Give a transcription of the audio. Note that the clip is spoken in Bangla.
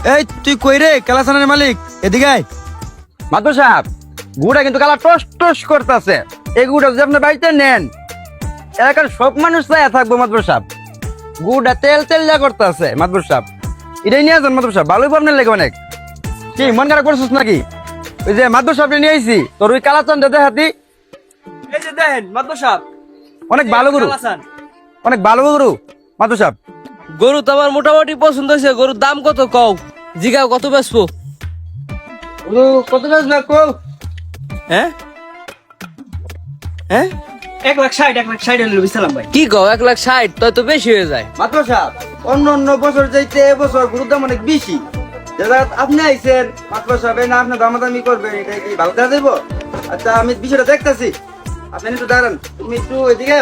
এই তুই কই রে কালাসানের মালিক, এদিকে আয়। মাদুর সাহেব, গুড়া কিন্তু কালা টস টস করতেছে। এই গুড়া যদি আপনি বাড়িতে নেন, এলাকার সব মানুষ চায় থাকবো মাদুর সাহেব। গুড়া তেল তেল যা করতেছে মাদুর সাহেব, এটাই নিয়ে আসেন মাদুর সাহেব, ভালোই আপনার লেগে অনেক। কি মন খারাপ করছিস নাকি? ওই যে মাদুর সাহেব নিয়ে আইছি, তোর ওই কালাচানটা দেখাতি। এই যে দেখেন মাদুর সাহেব, অনেক ভালো গরু, কালাচান। অনেক ভালো গরু মাদুর সাহেব। গরু তো আমার মোটামুটি পছন্দ হয়েছে। গরুর দাম কত কও? জিগাও কত বেচবো? গরু কত না কো? হ্যাঁ হ্যাঁ 1,60,000 হলে বিছালাম ভাই। কি কও? 1,60,000 তাই তো বেশি হয়ে যায়। মাদুর সাহেব, অন্য অন্য বছর যাইতে এবছর গরুর দাম অনেক বেশি। দাদা আপনি আইছেন মাদুর সাহেব, না আপনি দামাদামি করবেন, এটা কি ভালো দেখা দেবো? আচ্ছা আমি বিষয়টা দেখতেছি, আপনি একটু দাঁড়ান, তুমি একটু এদিকে